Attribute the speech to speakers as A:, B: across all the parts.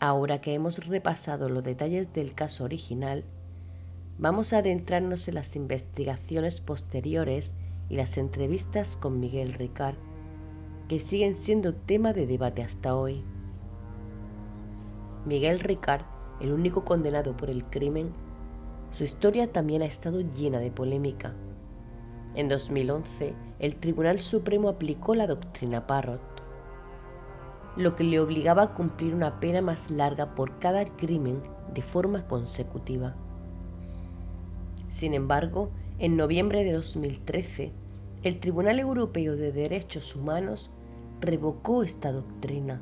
A: Ahora que hemos repasado los detalles del caso original, vamos a adentrarnos en las investigaciones posteriores y las entrevistas con Miguel Ricard, que siguen siendo tema de debate hasta hoy. Miguel Ricard, el único condenado por el crimen, su historia también ha estado llena de polémica. En 2011, el Tribunal Supremo aplicó la doctrina Parrott, lo que le obligaba a cumplir una pena más larga por cada crimen de forma consecutiva. Sin embargo, en noviembre de 2013, el Tribunal Europeo de Derechos Humanos revocó esta doctrina,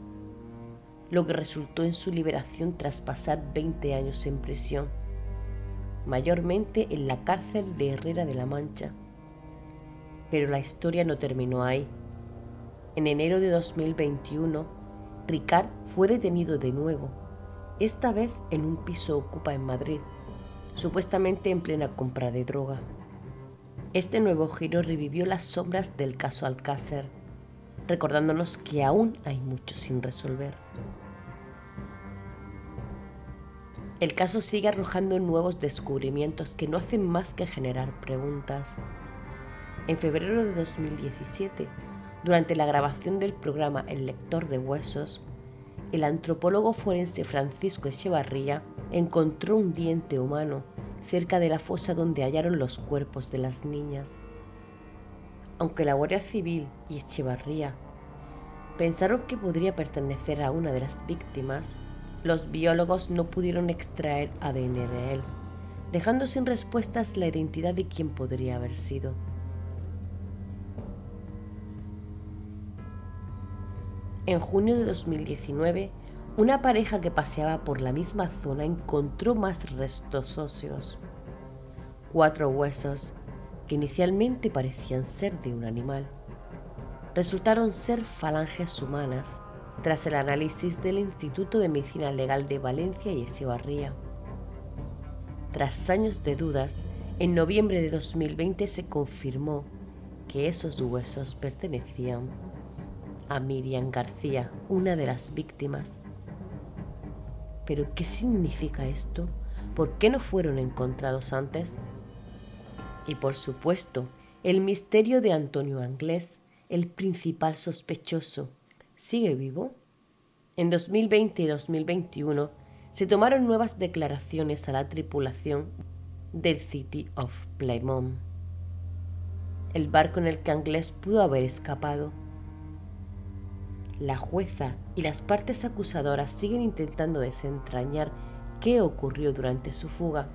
A: lo que resultó en su liberación tras pasar 20 años en prisión, mayormente en la cárcel de Herrera de la Mancha. Pero la historia no terminó ahí. En enero de 2021, Ricard fue detenido de nuevo, esta vez en un piso Ocupa en Madrid, supuestamente en plena compra de droga. Este nuevo giro revivió las sombras del caso Alcácer, recordándonos que aún hay mucho sin resolver. El caso sigue arrojando nuevos descubrimientos que no hacen más que generar preguntas. En febrero de 2017, durante la grabación del programa El lector de huesos, el antropólogo forense Francisco Echevarría encontró un diente humano cerca de la fosa donde hallaron los cuerpos de las niñas. Aunque la Guardia Civil y Echevarría pensaron que podría pertenecer a una de las víctimas, los biólogos no pudieron extraer ADN de él, dejando sin respuestas la identidad de quien podría haber sido. En junio de 2019, una pareja que paseaba por la misma zona encontró más restos óseos. 4 huesos, que inicialmente parecían ser de un animal, resultaron ser falanges humanas tras el análisis del Instituto de Medicina Legal de Valencia y Echevarría. Tras años de dudas, en noviembre de 2020 se confirmó que esos huesos pertenecían a Miriam García, una de las víctimas. ¿Pero qué significa esto? ¿Por qué no fueron encontrados antes? Y por supuesto, el misterio de Antonio Anglés, el principal sospechoso, ¿sigue vivo? En 2020 y 2021 se tomaron nuevas declaraciones a la tripulación del City of Plymouth, el barco en el que Anglés pudo haber escapado. La jueza y las partes acusadoras siguen intentando desentrañar qué ocurrió durante su fuga.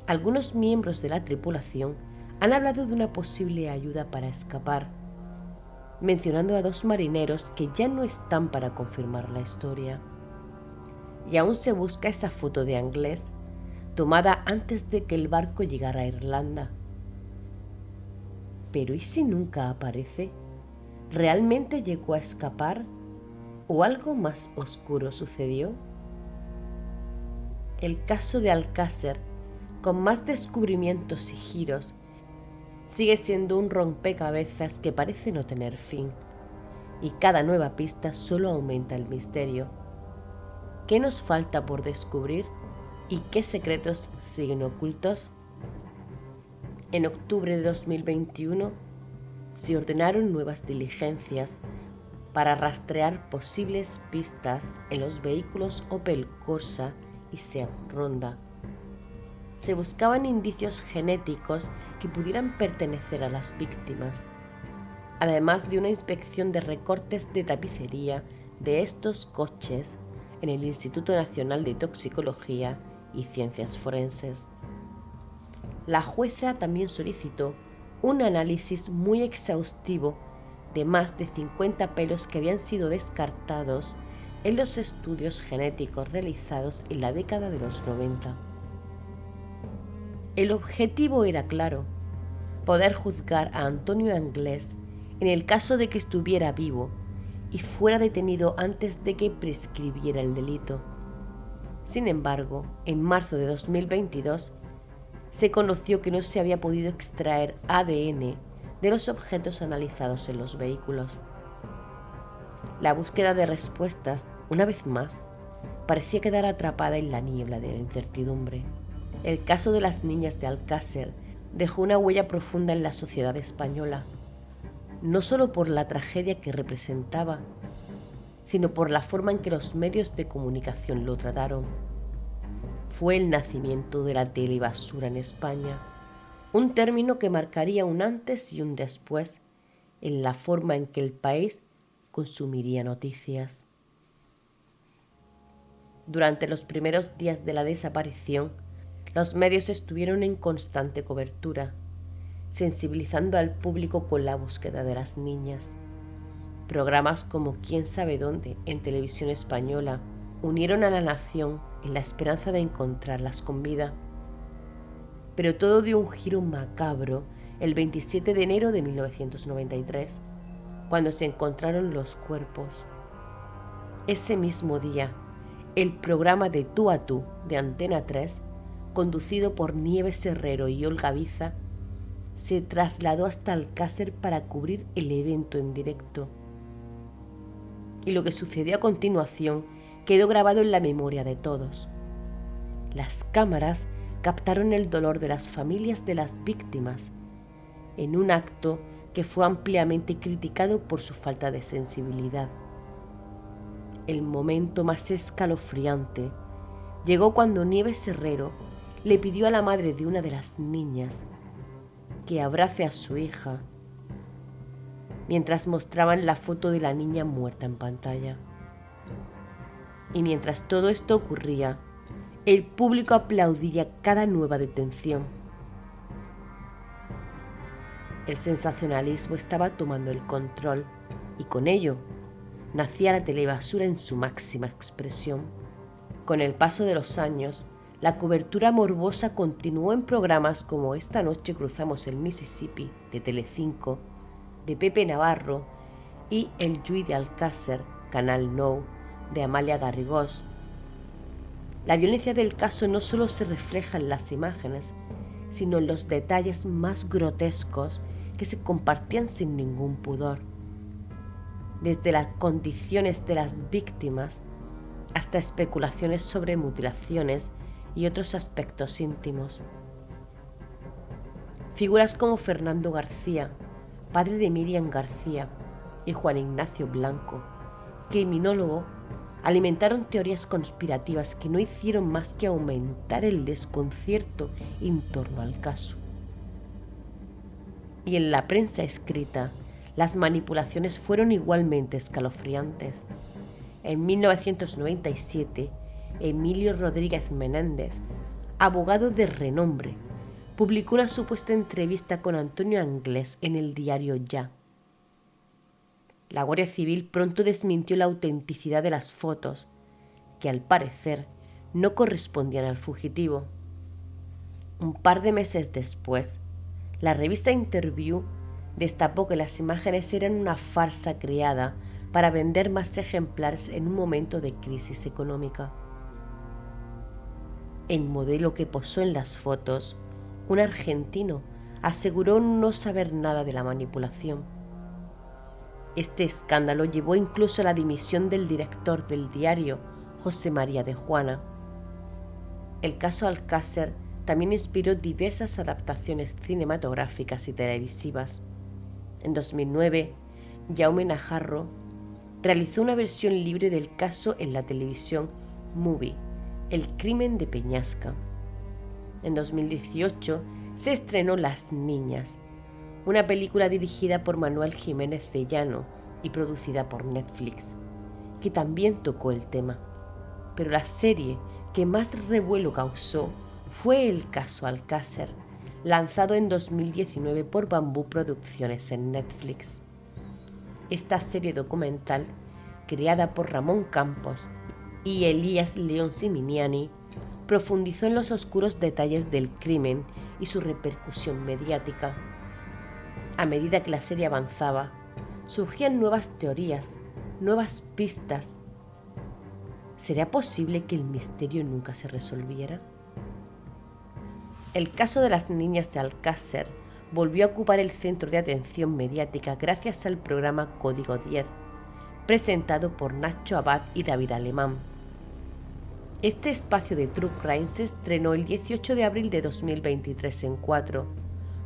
A: Algunos miembros de la tripulación han hablado de una posible ayuda para escapar, mencionando a 2 marineros que ya no están para confirmar la historia. Y aún se busca esa foto de Anglés, tomada antes de que el barco llegara a Irlanda. Pero ¿y si nunca aparece? ¿Realmente llegó a escapar? ¿O algo más oscuro sucedió? El caso de Alcácer, con más descubrimientos y giros, sigue siendo un rompecabezas que parece no tener fin, y cada nueva pista solo aumenta el misterio. ¿Qué nos falta por descubrir y qué secretos siguen ocultos? En octubre de 2021 se ordenaron nuevas diligencias para rastrear posibles pistas en los vehículos Opel Corsa y Seat Ronda. Se buscaban indicios genéticos que pudieran pertenecer a las víctimas, además de una inspección de recortes de tapicería de estos coches en el Instituto Nacional de Toxicología y Ciencias Forenses. La jueza también solicitó un análisis muy exhaustivo de más de 50 pelos que habían sido descartados en los estudios genéticos realizados en la década de los 90. El objetivo era claro: poder juzgar a Antonio Anglés en el caso de que estuviera vivo y fuera detenido antes de que prescribiera el delito. Sin embargo, en marzo de 2022 se conoció que no se había podido extraer ADN de los objetos analizados en los vehículos. La búsqueda de respuestas, una vez más, parecía quedar atrapada en la niebla de la incertidumbre. El caso de las niñas de Alcácer dejó una huella profunda en la sociedad española, no solo por la tragedia que representaba, sino por la forma en que los medios de comunicación lo trataron. Fue el nacimiento de la telebasura en España, un término que marcaría un antes y un después en la forma en que el país consumiría noticias. Durante los primeros días de la desaparición, los medios estuvieron en constante cobertura, sensibilizando al público con la búsqueda de las niñas. Programas como Quién sabe dónde en Televisión Española unieron a la nación en la esperanza de encontrarlas con vida. Pero todo dio un giro macabro el 27 de enero de 1993, cuando se encontraron los cuerpos. Ese mismo día, el programa de Tú a Tú de Antena 3, conducido por Nieves Herrero y Olga Biza, se trasladó hasta Alcácer para cubrir el evento en directo. Y lo que sucedió a continuación quedó grabado en la memoria de todos. Las cámaras captaron el dolor de las familias de las víctimas, en un acto que fue ampliamente criticado por su falta de sensibilidad. El momento más escalofriante llegó cuando Nieves Herrero le pidió a la madre de una de las niñas que abrace a su hija, mientras mostraban la foto de la niña muerta en pantalla. Y mientras todo esto ocurría, el público aplaudía cada nueva detención. El sensacionalismo estaba tomando el control y con ello nacía la telebasura en su máxima expresión. Con el paso de los años, la cobertura morbosa continuó en programas como Esta noche cruzamos el Mississippi de Telecinco, de Pepe Navarro, y El Llull de Alcácer, Canal Nou, de Amalia Garrigós. La violencia del caso no solo se refleja en las imágenes, sino en los detalles más grotescos que se compartían sin ningún pudor. Desde las condiciones de las víctimas hasta especulaciones sobre mutilaciones y otros aspectos íntimos. Figuras como Fernando García, padre de Miriam García, y Juan Ignacio Blanco, criminólogo, alimentaron teorías conspirativas que no hicieron más que aumentar el desconcierto en torno al caso. Y en la prensa escrita, las manipulaciones fueron igualmente escalofriantes. En 1997, Emilio Rodríguez Menéndez, abogado de renombre, publicó una supuesta entrevista con Antonio Anglés en el diario Ya. La Guardia Civil pronto desmintió la autenticidad de las fotos, que al parecer no correspondían al fugitivo. Un par de meses después, la revista Interview destapó que las imágenes eran una farsa creada para vender más ejemplares en un momento de crisis económica. El modelo que posó en las fotos, un argentino, aseguró no saber nada de la manipulación. Este escándalo llevó incluso a la dimisión del director del diario, José María de Juana. El caso Alcácer también inspiró diversas adaptaciones cinematográficas y televisivas. En 2009, Jaume Najarro realizó una versión libre del caso en la televisión Movie, El crimen de Peñasca. En 2018 se estrenó Las niñas, una película dirigida por Manuel Jiménez de Llano y producida por Netflix, que también tocó el tema. Pero la serie que más revuelo causó fue El caso Alcácer, lanzado en 2019 por Bambú Producciones en Netflix. Esta serie documental, creada por Ramón Campos y Elías León Siminiani, profundizó en los oscuros detalles del crimen y su repercusión mediática. A medida que la serie avanzaba, surgían nuevas teorías, nuevas pistas. ¿Sería posible que el misterio nunca se resolviera? El caso de las niñas de Alcácer volvió a ocupar el centro de atención mediática gracias al programa Código 10, presentado por Nacho Abad y David Alemán. Este espacio de True Crime se estrenó el 18 de abril de 2023 en 4,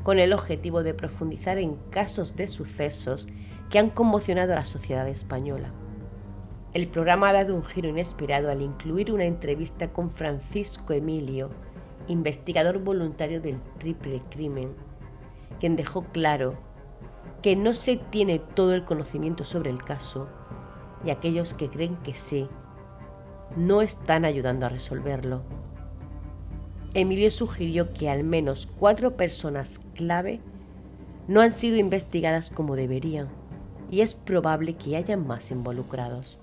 A: con el objetivo de profundizar en casos de sucesos que han conmocionado a la sociedad española. El programa ha dado un giro inesperado al incluir una entrevista con Francisco Emilio, investigador voluntario del triple crimen, quien dejó claro que no se tiene todo el conocimiento sobre el caso y aquellos que creen que sí, no están ayudando a resolverlo. Emilio sugirió que al menos 4 personas clave no han sido investigadas como deberían y es probable que hayan más involucrados.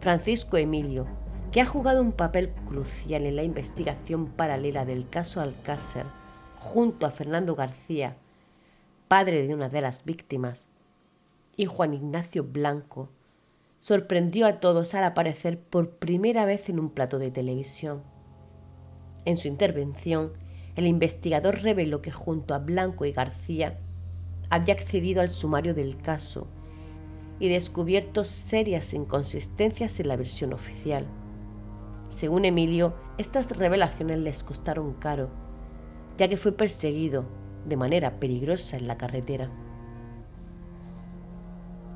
A: Francisco Emilio, que ha jugado un papel crucial en la investigación paralela del caso Alcácer junto a Fernando García, padre de una de las víctimas, y Juan Ignacio Blanco, sorprendió a todos al aparecer por primera vez en un plato de televisión. En su intervención, el investigador reveló que junto a Blanco y García había accedido al sumario del caso y descubierto serias inconsistencias en la versión oficial. Según Emilio, estas revelaciones les costaron caro, ya que fue perseguido de manera peligrosa en la carretera.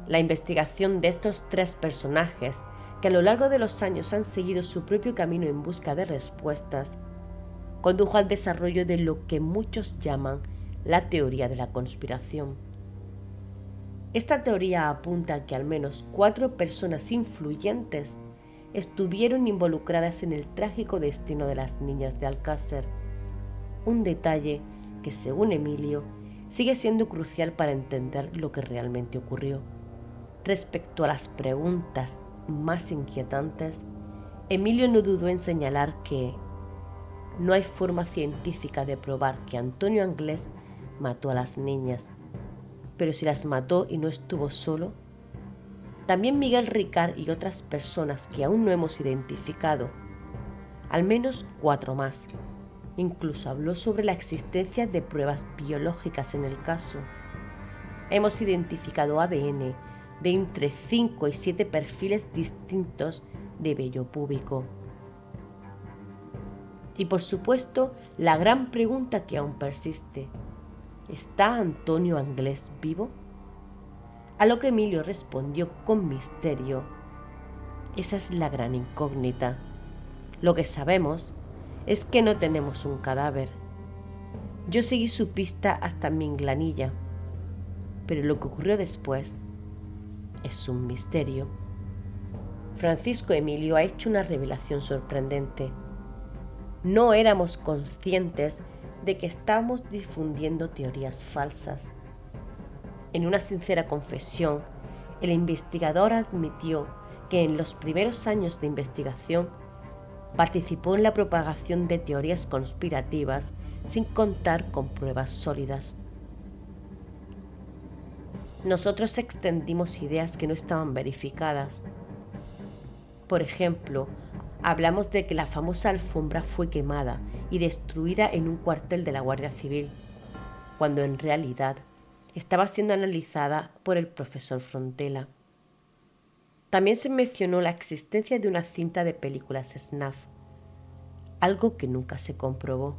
A: La investigación de estos 3 personajes, que a lo largo de los años han seguido su propio camino en busca de respuestas, condujo al desarrollo de lo que muchos llaman la teoría de la conspiración. Esta teoría apunta a que al menos 4 personas influyentes estuvieron involucradas en el trágico destino de las niñas de Alcácer, un detalle que, según Emilio, sigue siendo crucial para entender lo que realmente ocurrió. Respecto a las preguntas más inquietantes, Emilio no dudó en señalar que no hay forma científica de probar que Antonio Anglés mató a las niñas, pero si las mató y no estuvo solo, también Miguel Ricard y otras personas que aún no hemos identificado, al menos 4 más. Incluso habló sobre la existencia de pruebas biológicas en el caso. Hemos identificado ADN de entre 5 y 7 perfiles distintos de vello púbico. Y por supuesto, la gran pregunta que aún persiste: ¿está Antonio Anglés vivo? A lo que Emilio respondió con misterio: esa es la gran incógnita. Lo que sabemos es que no tenemos un cadáver. Yo seguí su pista hasta Minglanilla, pero lo que ocurrió después es un misterio. Francisco Emilio ha hecho una revelación sorprendente. No éramos conscientes de que estábamos difundiendo teorías falsas. En una sincera confesión, el investigador admitió que en los primeros años de investigación participó en la propagación de teorías conspirativas sin contar con pruebas sólidas. Nosotros extendimos ideas que no estaban verificadas. Por ejemplo, hablamos de que la famosa alfombra fue quemada y destruida en un cuartel de la Guardia Civil, cuando en realidad estaba siendo analizada por el profesor Frontela. También se mencionó la existencia de una cinta de películas snuff, algo que nunca se comprobó.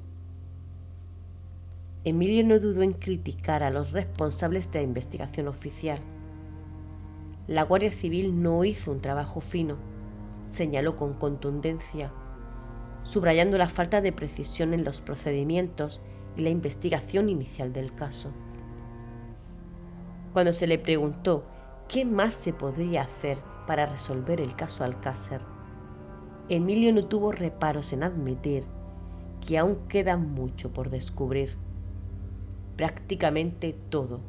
A: Emilio no dudó en criticar a los responsables de la investigación oficial. La Guardia Civil no hizo un trabajo fino, señaló con contundencia, subrayando la falta de precisión en los procedimientos y la investigación inicial del caso. Cuando se le preguntó qué más se podría hacer para resolver el caso Alcácer, Emilio no tuvo reparos en admitir que aún queda mucho por descubrir. Prácticamente todo.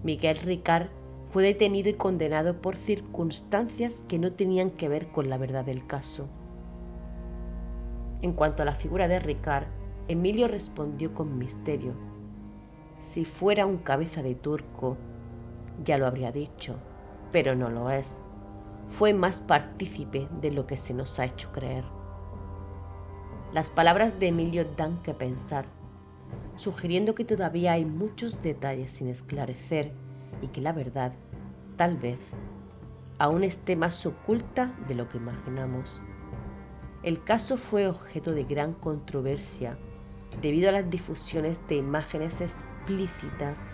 A: Miguel Ricard fue detenido y condenado por circunstancias que no tenían que ver con la verdad del caso. En cuanto a la figura de Ricard, Emilio respondió con misterio: si fuera un cabeza de turco, ya lo habría dicho, pero no lo es. Fue más partícipe de lo que se nos ha hecho creer. Las palabras de Emilio dan que pensar, sugiriendo que todavía hay muchos detalles sin esclarecer y que la verdad, tal vez, aún esté más oculta de lo que imaginamos. El caso fue objeto de gran controversia debido a las difusiones de imágenes explícitas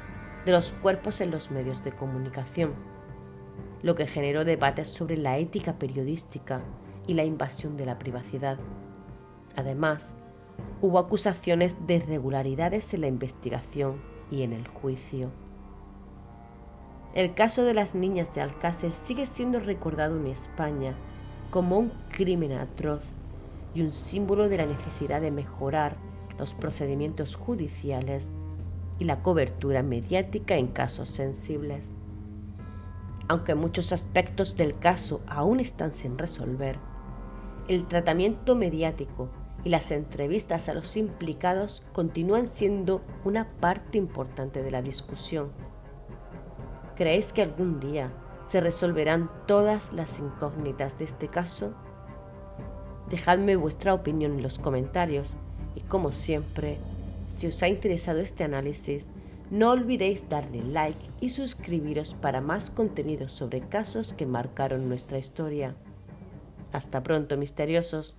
A: de los cuerpos en los medios de comunicación, lo que generó debates sobre la ética periodística y la invasión de la privacidad. Además, hubo acusaciones de irregularidades en la investigación y en el juicio. El caso de las niñas de Alcácer sigue siendo recordado en España como un crimen atroz y un símbolo de la necesidad de mejorar los procedimientos judiciales y la cobertura mediática en casos sensibles. Aunque muchos aspectos del caso aún están sin resolver, el tratamiento mediático y las entrevistas a los implicados continúan siendo una parte importante de la discusión. ¿Creéis que algún día se resolverán todas las incógnitas de este caso? Dejadme vuestra opinión en los comentarios y, como siempre, si os ha interesado este análisis, no olvidéis darle like y suscribiros para más contenido sobre casos que marcaron nuestra historia. Hasta pronto, misteriosos.